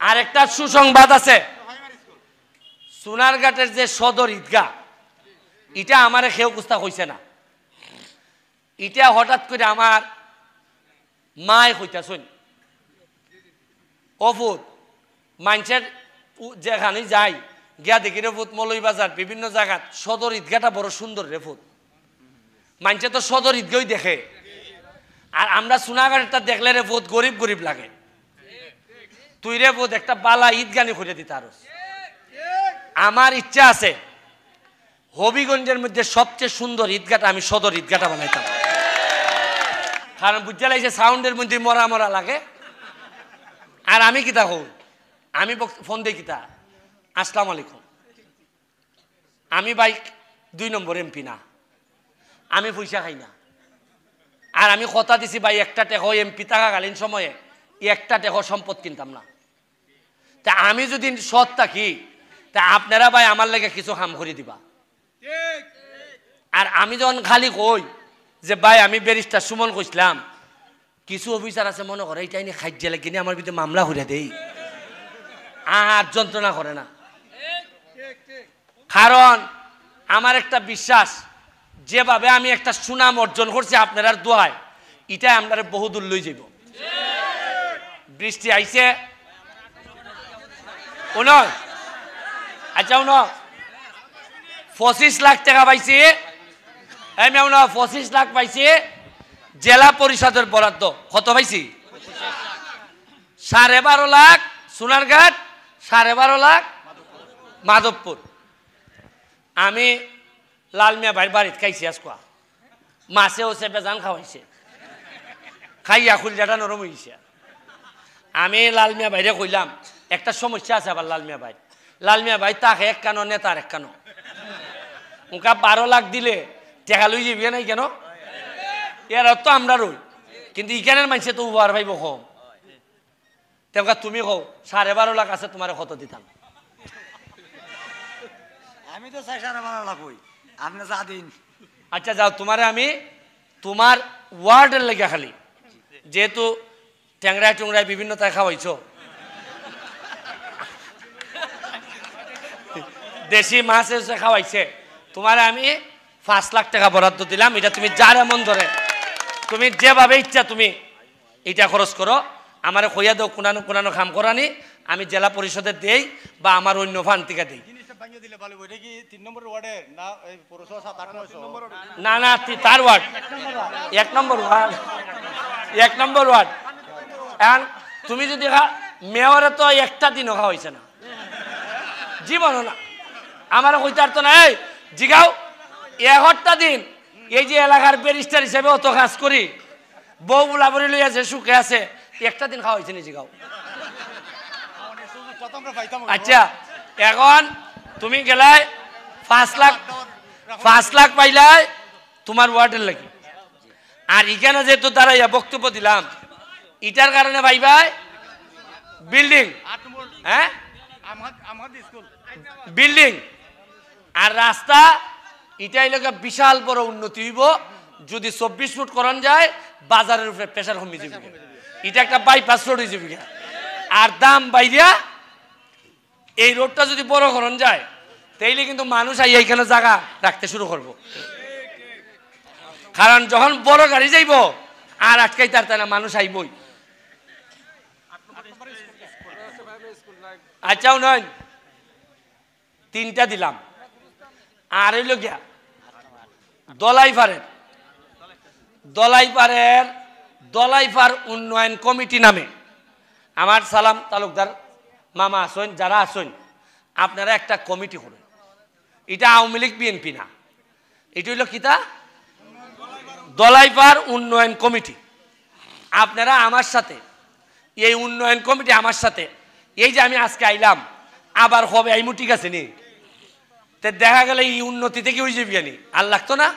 আর একটা সুসংবাদ আছে, সোনারঘাটের যে সদর ঈদগাহ, এটা আমারে কেউ কুস্তা কইছে না। এটা হঠাৎ করে আমার মায় কইতাছেন, অফুত মানুষের যেখানে যাই গিয়া দেখি রে ফুত মৌলভীবাজার বিভিন্ন জায়গা সদর ঈদগাহটা বড় সুন্দর রে ফুত। মানুষে তো সদর ঈদগাহই দেখে, আর আমরা সোনারঘাটটা দেখলে রে ফুত গরিব গরিব লাগে। তুই রে ফুত একটা বালা ঈদগানি করে দিতে আরো। আমার ইচ্ছা আছে হবিগঞ্জের মধ্যে সবচেয়ে সুন্দর ঈদগাহটা আমি সদর ঈদগাহটা বানাইতাম। কারণ বুঝতে লাগছে সাউন্ডের মধ্যে মরা মরা লাগে। আর আমি কিতা হই, আমি ফোন দিই কিতা, আসসালামু আলাইকুম, আমি বাইক 2 নম্বর এমপি না, আমি পয়সা খাই না, আর আমি কথা দিছি ভাই একটা টেকো এমপি থাকাকালীন সময়ে একটা টেকো সম্পদ কিনতাম না। তা আমি যদি সৎ থাকি তা আপনারা ভাই আমার লেগে কিছু কাম করে দিবা। আর আমি যখন খালি কই যে ভাই আমি ব্যারিস্টার সুমন কইছিলাম, কিছু অফিসার আছে মনে করে এইটাই নিয়ে খাইজে লাগে কিনে আমার ভিতরে মামলা করে দেই, আর যন্ত্রণা করে না। কারণ আমার একটা বিশ্বাস, যেভাবে আমি একটা সুনাম অর্জন করছি আপনার দোয়ায়, এটাই আমরা বহুদূর লই যাব। বৃষ্টি আইছে আচ্ছা 25 লাখ টাকা পাইছি, 25 লাখ পাইছি জেলা পরিষদের বরাদ্দ। কত পাইছি? 12.5 লাখ সোনারঘাট, 12.5 লাখ মাধবপুর। আমি লালমিয়া ভাইয়ের বাড়িতে খাইছি আজকা, মাছে হচ্ছে বেজান খাওয়াইছে, খাইয়া খুলজাটা নরম হয়েছে। আমি লালমিয়া ভাইরে কইলাম একটা সমস্যা আছে আবার লালমিয়া ভাই তাকে এক কানো নেতার এক কানো, ওকা 12 লাখ দিলে টেকা লই যাবি নাই কেন? এর তো আমরা রই, কিন্তু ইখানের মানুষে তো উপহার পাইব কম। তেমকা তুমি কও 12.5 লাখ আছে, তোমার কত দিতাম? আমি তো 12.5 লাখ হই, আপনি যা দিন। আচ্ছা যাও, তোমারে আমি তোমার ওয়ার্ডের লেগে খালি, যেহেতু ট্যাংরায় টুংরায় বিভিন্ন তাই খাওয়াইছ, দেশি মাছ এসে খাওয়াইছে, তোমার আমি 5 লাখ টাকা বরাদ্দ দিলাম। এটা তুমি যার এমন ধরে তুমি যেভাবে ইচ্ছা তুমি এটা খরচ করো, আমার কইয়া দাও কোনানো কোনানো কাম করানি, আমি জেলা পরিষদে দেই বা আমার অন্য ফান থেকে দিই। না না, তার ওয়ার্ড 1 নম্বর ওয়ার্ড, 1 নম্বর ওয়ার্ড। এখন তুমি যদি মেয়রে তো একটা দিনও খাওয়াইছে না জীবনও না, আমার কইতে আর তো না। এই জিগাও 1টা দিন এই যে এলাকার ব্যারিস্টার হিসেবে অত কাজ করি, বউ বুলাবরি লই আছে, সুখে আছে, একটা দিন খাওয়াইছে নি জিগাও? আচ্ছা এখন তুমি গেলাই 5 লাখ পাইলাই তোমার ওয়ার্ডের লাগি, আর এখানে যেহেতু দাঁড়াইয়া বক্তব্য দিলাম, এটার কারণে ভাই ভাই বিল্ডিং, হ্যাঁ বিল্ডিং আর রাস্তা, এটাই লোক বিশাল বড় উন্নতি হইব। যদি 24 ফুট করন যায়, বাজারের উপরে প্রেশার কমে যাবে। এটা একটা বাইপাস রোড হয়ে যাবে, আর দাম বাইরিয়া এই রোডটা যদি বড় করন যায়, তাইলে কিন্তু মানুষ আই এইখানে জায়গা রাখতে শুরু করব। কারণ যখন বড় গাড়ি যাইব আর আটকাই তার তাই না, মানুষ আইবই। আচ্ছা নয় 3টা দিলাম, আর হইল গিয়া দলাইপাড় উন্নয়ন কমিটি নামে আমার সালাম তালুকদার মামা আসেন, যারা আসেন আপনারা একটা কমিটি করুন। এটা আওয়ামী লীগ বিএনপি না, এটা হইল কিতা দলাইপাড় উন্নয়ন কমিটি। আপনারা আমার সাথে এই উন্নয়ন কমিটি আমার সাথে, এই যে আমি আজকে আইলাম আবার হবে আইমু, ঠিক আছে নি? দেখা গেলে এই উন্নতি থেকে হয়ে যাবি নি, আর লাগতো না?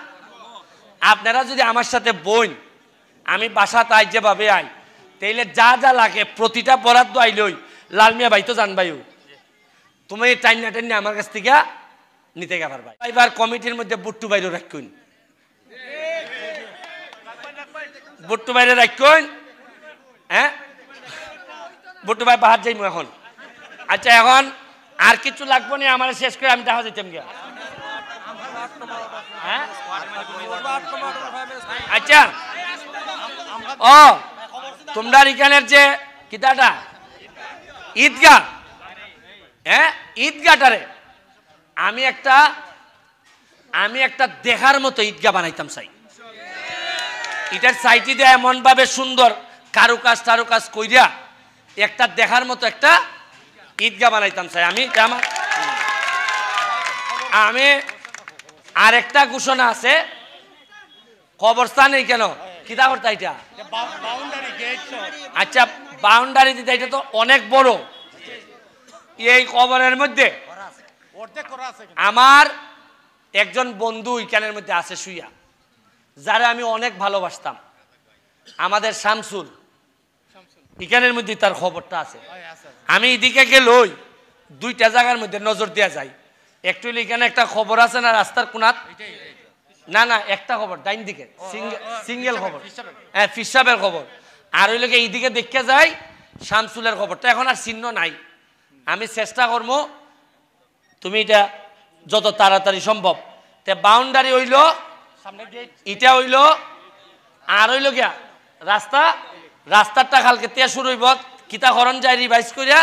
আপনারা যদি আমার সাথে বোন, আমি বাসা তাই যেভাবে আই, তাইলে যা যা লাগে প্রতিটা বরাদ্দ আইলই লালমিয়া ভাই তো জানবাইও, তুমি টাইনা টাইনা আমার কাছ থেকে নিতে গা পারবা। এবার কমিটির মধ্যে বুট্টু বাইরে রাখুন, বুট্টু বাইরে রাখুন, হ্যাঁ বুট্টু ভাই বাহার যাইমু এখন, আচ্ছা এখন আর কিছু লাগবে না আমার শেষ করে আমি দেখা যেতাম গিয়া হ্যাঁ আচ্ছা ও তোমরা এখানের যে কিতাটা ঈদগাহ হ্যাঁ ঈদগাহটারে আমি একটা দেখার মতো ঈদগাহ বানাইতাম চাই এটার সাইটি দিয়ে এমন ভাবে সুন্দর কারুকাজ কইরা একটা দেখার মতো একটা ঈদগাহ বানাইতাম চাই আমি আর একটা ঘোষণা আছে কবরস্থান নেই কেন কিতা করতা এটা আচ্ছা বাউন্ডারি দিতে এটা তো অনেক বড় এই কবরের মধ্যে আমার একজন বন্ধু এখানের মধ্যে আছে শুইয়া যারা আমি অনেক ভালোবাসতাম আমাদের শামসুল এখানের মধ্যে তার খবরটা আছে আমি এদিকে গেলই দুইটা জায়গার মধ্যে নজর দেওয়া যায় একটু এখানে একটা খবর আছে না রাস্তার কোনাত না একটা খবর ডাইন দিকে সিঙ্গেল খবর হ্যাঁ ফিসাবের খবর আর ওই লোকে এইদিকে দেখতে যায় শামসুলের খবরটা এখন আর চিহ্ন নাই আমি চেষ্টা করবো তুমি এটা যত তাড়াতাড়ি সম্ভব তে বাউন্ডারি হইল এটা হইল আর হইল গিয়া রাস্তারটা কালকে তে শুরু হইব কিতা করণ যায় রিভাইজ করিয়া